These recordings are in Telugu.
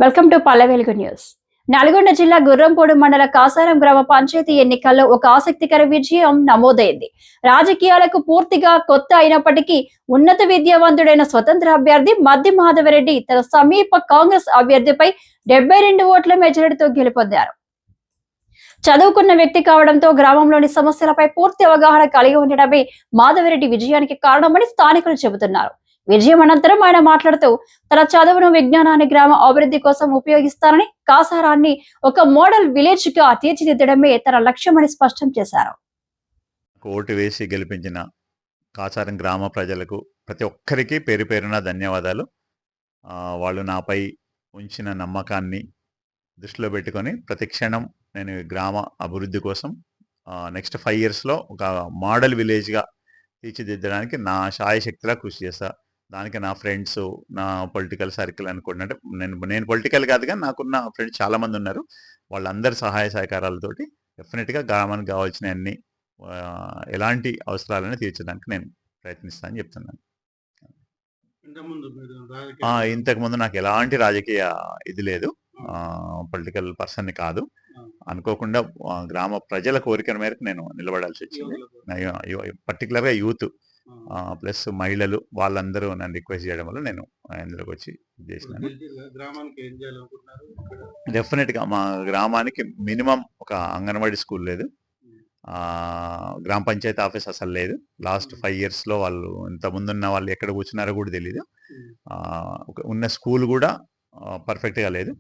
వెల్కమ్ టు పల్లె న్యూస్. నల్గొండ జిల్లా గుర్రంపోడు మండల కాసారం గ్రామ పంచాయతీ ఎన్నికల్లో ఒక ఆసక్తికర విజయం నమోదైంది. రాజకీయాలకు పూర్తిగా కొత్త అయినప్పటికీ ఉన్నత విద్యావంతుడైన స్వతంత్ర అభ్యర్థి మద్ది మాధవరెడ్డి తన సమీప కాంగ్రెస్ అభ్యర్థిపై 72 ఓట్ల మెజారిటీతో గెలుపొందారు. చదువుకున్న వ్యక్తి కావడంతో గ్రామంలోని సమస్యలపై పూర్తి అవగాహన కలిగి ఉండడమే మాధవరెడ్డి విజయానికి కారణమని స్థానికులు చెబుతున్నారు. విజయం అనంతరం ఆయన మాట్లాడుతూ తన చదువును విజ్ఞానాన్ని గ్రామ అభివృద్ధి కోసం ఉపయోగిస్తారని, కాసారాన్ని ఒక మోడల్ విలేజ్ గా తీర్చిదిద్దడమే తన లక్ష్యమని స్పష్టం చేశారు. ఓటు వేసి గెలిపించిన కాసారం గ్రామ ప్రజలకు ప్రతి ఒక్కరికి పేరు పేరున ధన్యవాదాలు. వాళ్ళు నాపై ఉంచిన నమ్మకాన్ని దృష్టిలో పెట్టుకొని ప్రతి క్షణం నేను గ్రామ అభివృద్ధి కోసం నెక్స్ట్ 5 yearsలో ఒక మోడల్ విలేజ్గా తీర్చిదిద్దడానికి నా శాయశక్తిలా కృషి చేస్తా. దానికి నా ఫ్రెండ్స్, నా పొలిటికల్ సర్కిల్ అనుకోండి, అంటే నేను పొలిటికల్ కాదు కానీ నాకున్న ఫ్రెండ్స్ చాలామంది ఉన్నారు. వాళ్ళందరి సహాయ సహకారాలతోటి డెఫినెట్గా గ్రామానికి కావాల్సిన అన్ని ఎలాంటి అవసరాలను తీర్చడానికి నేను ప్రయత్నిస్తానని చెప్తున్నాను. ఇంతకుముందు నాకు ఎలాంటి రాజకీయ ఇది లేదు, పొలిటికల్ పర్సన్ని కాదు. అనుకోకుండా గ్రామ ప్రజల కోరిక మేరకు నేను నిలబడాల్సి వచ్చింది. పర్టికులర్గా యూత్ ప్లస్ మహిళలు వాళ్ళందరూ నన్ను రిక్వెస్ట్ చేయడం వల్ల నేను ఇందులోకి వచ్చి చేసినాను. డెఫినెట్గా మా గ్రామానికి మినిమం ఒక అంగన్వాడీ స్కూల్ లేదు, గ్రామ పంచాయతీ ఆఫీస్ అసలు లేదు. లాస్ట్ 5 yearsలో వాళ్ళు ఇంతకుముందున్న వాళ్ళు ఎక్కడ కూర్చున్నారో కూడా తెలియదు. ఉన్న స్కూల్ కూడా పర్ఫెక్ట్గా లేదు,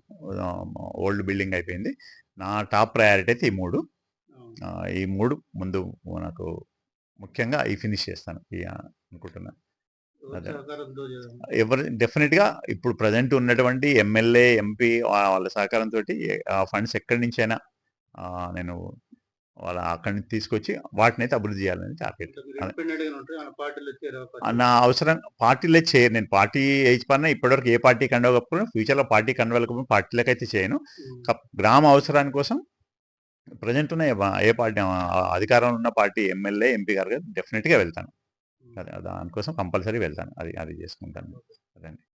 ఓల్డ్ బిల్డింగ్ అయిపోయింది. నా టాప్ ప్రయారిటీ అయితే ఈ మూడు ముందు నాకు ముఖ్యంగా ఫినిష్ చేస్తాను అనుకుంటున్నాను. డెఫినెట్గా ఇప్పుడు ప్రజెంట్ ఉన్నటువంటి ఎమ్మెల్యే, ఎంపీ వాళ్ళ సహకారంతో ఫండ్స్ ఎక్కడి నుంచైనా నేను అక్కడి నుంచి తీసుకొచ్చి వాటిని అయితే అభివృద్ధి చేయాలని టార్గెట్. నా అవసరం పార్టీలో చేయను. నేను పార్టీ ఏజ్ పైన ఇప్పటివరకు ఏ పార్టీ కండవ కప్పుకున్నా, ఫ్యూచర్లో పార్టీ కండవలకు పార్టీలకు అయితే చేయను. గ్రామ అవసరాని కోసం ప్రజెంట్ ఉన్న ఏ పార్టీ అధికారంలో ఉన్న పార్టీ ఎమ్మెల్యే, ఎంపీ గారు డెఫినెట్గా వెళ్తాను. దానికోసం కంపల్సరీ వెళ్తాను, అది చేసుకుంటాను. అదండి.